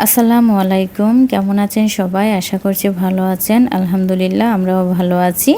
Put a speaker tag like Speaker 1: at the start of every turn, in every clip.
Speaker 1: আসসালামু আলাইকুম, কেমন আছেন সবাই? আশা করছি ভালো আছেন। আলহামদুলিল্লাহ আমরাও ভালো আছি।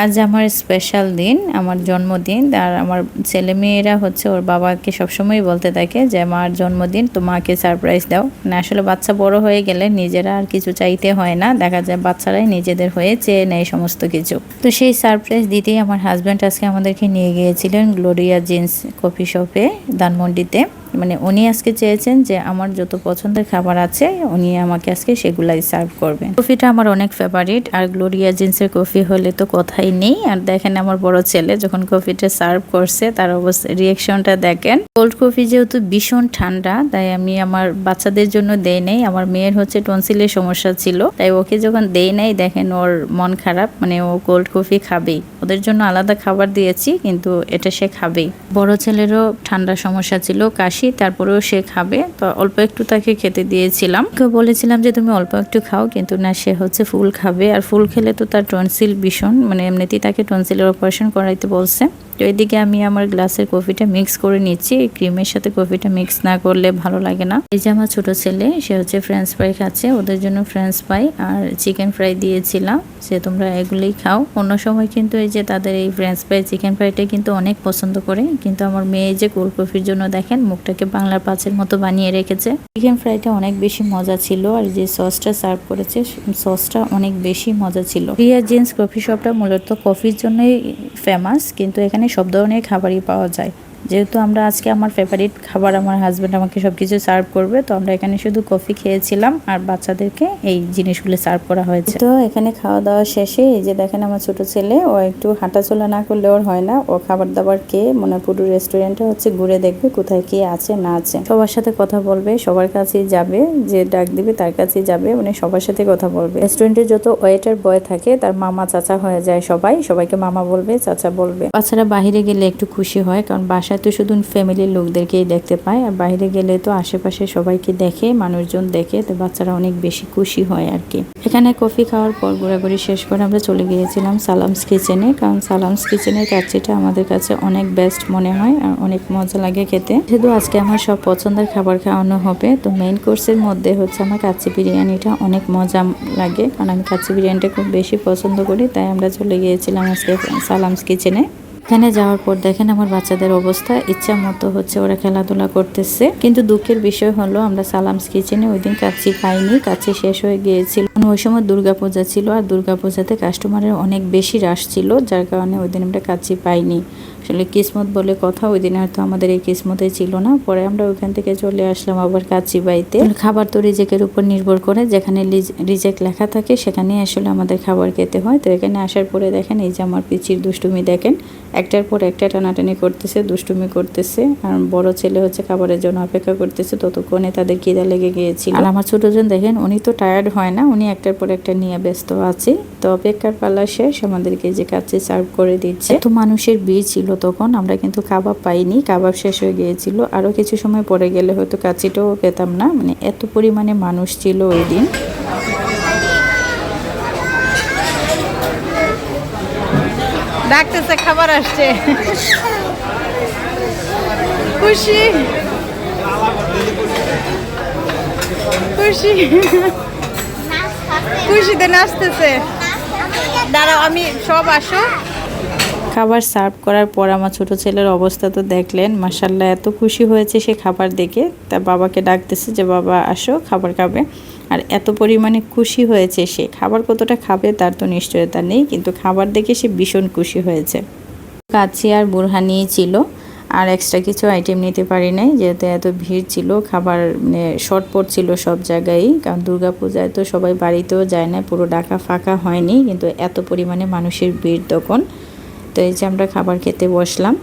Speaker 1: আজ আমার স্পেশাল দিন, আমার জন্মদিন। আর আমার ছেলেমেয়েরা হচ্ছে ওর বাবাকে সবসময় বলতে থাকে যে মার জন্মদিন, তো মাকে সারপ্রাইজ দাও। মানে আসলে বাচ্চা বড় হয়ে গেলে নিজেরা আর কিছু চাইতে হয় না, দেখা যায় বাচ্চারাই নিজেদের হয়ে চেয়ে নেয় সমস্ত কিছু। তো সেই সারপ্রাইজ দিতেই আমার হাজব্যান্ড আজকে আমাদেরকে নিয়ে গিয়েছিলেন গ্লোরিয়া জিন্স কফি শপে ধানমন্ডিতে। মানে উনি আজকে চেয়েছেন যে আমার যত পছন্দের খাবার আছে উনি আমাকে আজকে সেগুলাই সার্ভ করবেন। কফিটা আমার অনেক ফেভারিট, আর গ্লোরিয়া জিন্সের কফি হলে তো কথাই নেই। আর দেখেন আমার বড় ছেলে যখন কফিটা সার্ভ করছে তার অবস্থা রিয়াকশনটা দেখেন। কোল্ড কফি যেহেতু ভীষণ ঠান্ডা, তাই আমি আমার বাচ্চাদের জন্য দেই নাই। আমার মেয়ের হচ্ছে টনসিলের সমস্যা ছিল, তাই ওকে যখন দেই নাই দেখেন ওর মন খারাপ, মানে ও কোল্ড কফি খাবেই। ওদের জন্য আলাদা খাবার দিয়েছি কিন্তু এটা সে খাবেই। বড় ছেলেরও ঠান্ডার সমস্যা ছিল, কাশি, তারপরেও সে খাবে। তো অল্প একটু তাকে খেতে দিয়েছিলাম। বলেছিলাম যে তুমি অল্প একটু খাও, কিন্তু না, সে হচ্ছে ফুল খাবে। আর ফুল খেলে তো তার টনসিল ভীষণ, মানে এমনিতেই তাকে টনসিলের অপারেশন করাইতে বলছে। তো এদিকে আমি আমার গ্লাসের কফিটা মিক্স করে নিচ্ছি। ক্রিমের সাথে কফিটা মিক্স না করলে ভালো লাগে না। এই যে আমার ছোট ছেলে, সে হচ্ছে ফ্রেঞ্চ ফ্রাই খাচ্ছে। ওদের জন্য ফ্রেঞ্চ ফ্রাই আর চিকেন ফ্রাই দিয়েছিলাম যে তোমরা এগুলোই খাও। অন্য সময় কিন্তু এই যে তাদের এই ফ্রেঞ্চ ফ্রাই চিকেন ফ্রাইটা কিন্তু অনেক পছন্দ করে, কিন্তু আমার মেয়ে যে কোল্ড কফির জন্য দেখেন মুখটাকে বাংলার পাঁচের মতো বানিয়ে রেখেছে। চিকেন ফ্রাইটা অনেক বেশি মজা ছিল, আর যে সসটা সার্ভ করেছে সসটা অনেক বেশি মজা ছিল। রিয়া জিন্স কফি শপটা মূলত কফির জন্যই ফেমাস, কিন্তু এখানে সব ধরনের খাবারই পাওয়া যায়। যেহেতু আমরা আজকে আমার ফেভারিট খাবার, আমার হাজব্যান্ড আমাকে সবকিছু সার্ভ করবে, তো আমরা এখানে শুধু কফি খেয়েছিলাম আর বাচ্চাদেরকে এই জিনিসগুলো সার্ভ করা হয়েছে। তো এখানে খাওয়া দাওয়া শেষে এই যে দেখেন আমার ছোট ছেলে, ও একটু হাঁটাচলা না করলে ওর হয় না। ও খাবার দাবার খেয়ে মনে পুরো রেস্টুরেন্টে হচ্ছে ঘুরে দেখবে কোথায় কি আছে না আছে, সবার সাথে কথা বলবে, সবার কাছেই যাবে, যে ডাক দিবে তার কাছেই যাবে, মানে সবার সাথে কথা বলবে। রেস্টুরেন্টে যত ওয়েটার বয় থাকে তার মামা চাচা হয়ে যায়, সবাইকে মামা বলবে, চাচা বলবে। বাচ্চারা বাহিরে গেলে একটু খুশি হয়, কারণ বাসায় তো শুধু ফ্যামিলির লোকদেরকেই দেখতে পায়, আর বাইরে গেলে তো আশেপাশে সবাইকে দেখে, মানুষজন দেখে, তো বাচ্চারা অনেক বেশি খুশি হয় আর কি। এখানে কফি খাওয়ার পর ঘোরাঘুরি শেষ করে আমরা চলে গিয়েছিলাম সালামস কিচেনে, কারণ সালামস কিচেনের কাচ্চিটা আমাদের কাছে অনেক বেস্ট মনে হয় আর অনেক মজা লাগে খেতে। যেহেতু আজকে আমার সব পছন্দের খাবার খাওয়ানো হবে, তো মেইন কোর্সের মধ্যে হচ্ছে আমার কাচ্চি বিরিয়ানিটা অনেক মজা লাগে, কারণ আমি কাচ্চি বিরিয়ানিটা খুব বেশি পছন্দ করি, তাই আমরা চলে গিয়েছিলাম আজকে সালামস কিচেনে। এখানে যাওয়ার পর দেখেন আমার বাচ্চাদের অবস্থা, ইচ্ছা মতো হচ্ছে ওরা খেলাধুলা করতেছে। কিন্তু দুঃখের বিষয় হলো আমরা সালামস কিচেনে ওই দিন কাচ্চি পাইনি, কাচ্চি শেষ হয়ে গিয়েছিল। ওই সময় দুর্গাপূজা ছিল, আর দুর্গাপূজাতে কাস্টমারের অনেক বেশি রাশ ছিল, যার কারণে ওই দিন আমরা কাচ্চি পাইনি। আসলে কিসমত বলে কথা, ওই দিন হয়তো আমাদের এই কিসমতে ছিল না। পরে আমরা ওইখান থেকে চলে আসলাম আবার কাচ্চি বাইতে। খাবার তো রিজেকের উপর নির্ভর করে, যেখানে রিজেক লেখা থাকে সেখানে আসলে আমাদের খাবার খেতে হয়। তো এখানে আসার পরে দেখেন এই যে আমার পিচির দুষ্টুমি দেখেন, একটার পর একটা টানাটানি করতেছে, দুষ্টুমি করতেছে। আর বড় ছেলে হচ্ছে খাবারের জন্য অপেক্ষা করতেছে, ততক্ষণে তাদের খিদা লেগে গিয়েছিল। আর আমার ছোটজন দেখেন, উনি তো টায়ার্ড হয় না, উনি একটার পর একটা নিয়ে ব্যস্ত আছে। তো অপেক্ষার পালা শেষ, আমাদেরকে যে কাচ্চি সার্ভ করে দিচ্ছে। তো মানুষের ভিড় ছিল তখন, আমরা কিন্তু কাবাব পাইনি, কাবাব শেষ হয়ে গিয়েছিল। আরো কিছু সময় পরে গেলে হয়তো কাচ্চিটাও পেতাম না, মানে এত পরিমাণে মানুষ ছিল ওই দিন।
Speaker 2: ডাকতেছে, খাবার আসছে। খুশি খুশি খুশিতে নাচতেছে। দাঁড়াও, আমি সব আসো।
Speaker 1: খাবার সার্ভ করার পর আমার ছোট ছেলের অবস্থা তো দেখলেন, মাশাআল্লাহ এত খুশি হয়েছে সে খাবার দেখে। তার বাবাকে ডাকতেছে যে বাবা আসো খাবার খাবে। আর এত পরিমাণে খুশি হয়েছে সে, খাবার কতটা খাবে তার তো নিশ্চয়তা নেই, কিন্তু খাবার দেখে সে ভীষণ খুশি হয়েছে। কাচ্চি আর বুরহানি ছিল, আর এক্সট্রা কিছু আইটেম নিতে পারি নাই, যেহেতু এত ভিড় ছিল, খাবার মানে শর্ট পড়ছিল সব জায়গায়। কারণ দুর্গাপূজায় তো সবাই বাড়িতেও যায় না, পুরো ঢাকা ফাঁকা হয়নি, কিন্তু এত পরিমাণে মানুষের ভিড় তখন। তো এই যে আমরা খাবার খেতে বসলাম,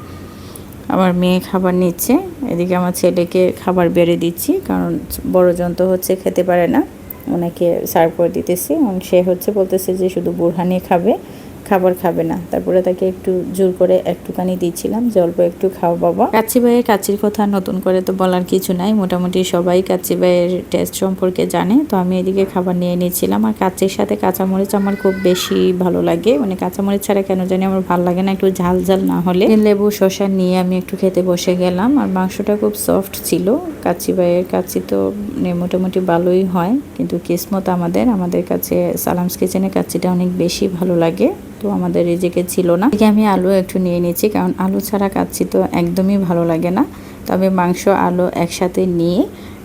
Speaker 1: আমার মেয়ে খাবার নিচ্ছে, এদিকে আমার ছেলেকে খাবার বেড়ে দিচ্ছি, কারণ বড়জন তো হচ্ছে খেতে পারে না, ওনাকে সার্ভ করে দিতেছি। এবং সে হচ্ছে বলতেছে যে শুধু বুরহানি খাবে, খাবার খাবে না। তারপরে তাকে একটু জোর করে একটুখানি দিচ্ছিলাম যে অল্প একটু খাও বাবা। কাচ্চি ভাইয়ের কাচ্চির কথা নতুন করে তো বলার কিছু নাই, মোটামুটি সবাই কাচ্চি ভাইয়ের টেস্ট সম্পর্কে জানে। তো আমি এদিকে খাবার নিয়ে নিয়েছিলাম, আর কাচ্চির সাথে কাঁচামরিচ আমার খুব বেশি ভালো লাগে, মানে কাঁচামরিচ ছাড়া কেন জানি আমার ভালো লাগে না, একটু ঝাল ঝাল না হলে। লেবু শসা নিয়ে আমি একটু খেতে বসে গেলাম, আর মাংসটা খুব সফট ছিল। কাচ্চি ভাইয়ের কাচ্চি তো মোটামুটি ভালোই হয়, কিন্তু কিসমত আমাদের কাছে সালামস কিচেনের কাচ্চিটা অনেক বেশি ভালো লাগে। তো আমাদের রিজিকে ছিল না, আমি আলু একটু নিয়ে নিয়েছি, কারণ আলু ছাড়া কাচ্চি তো একদমই ভালো লাগে না। তবে মাংস আলু একসাথে নিয়ে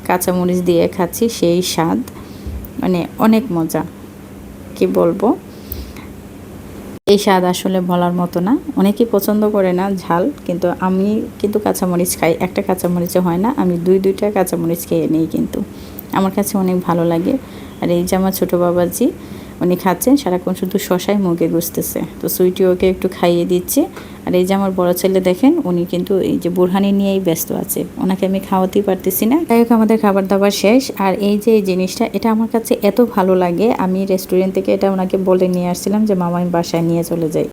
Speaker 1: কাঁচামরিচ দিয়ে খাচ্ছি, সেই স্বাদ, মানে অনেক মজা, কি বলবো। এই স্বাদ আসলে বলার মতো না। অনেকেই পছন্দ করে না ঝাল, কিন্তু আমি কিন্তু কাঁচামরিচ খাই, একটা কাঁচামরিচে হয় না, আমি দুইটা কাঁচামরিচ খেয়ে নিই, কিন্তু আমার কাছে অনেক ভালো লাগে। আর এই যে আমার ছোটো বাবাজি, উনি খাচ্ছেন, সারাক্ষণ শুধু শশাই মুখে গুছতেছে, তো সুইটি ওকে একটু খাইয়ে দিচ্ছে। আর এই যে আমার বড় ছেলে দেখেন, উনি কিন্তু এই যে বুরহানি নিয়েই ব্যস্ত আছে, ওনাকে আমি খাওয়াতেই পারতেছি না। যাই হোক, আমাদের খাবার দাবার শেষ। আর এই যে এই জিনিসটা, এটা আমার কাছে এত ভালো লাগে, আমি রেস্টুরেন্ট থেকে এটা ওনাকে বলে নিয়ে আসছিলাম যে মামা আমি বাসায় নিয়ে চলে যাই।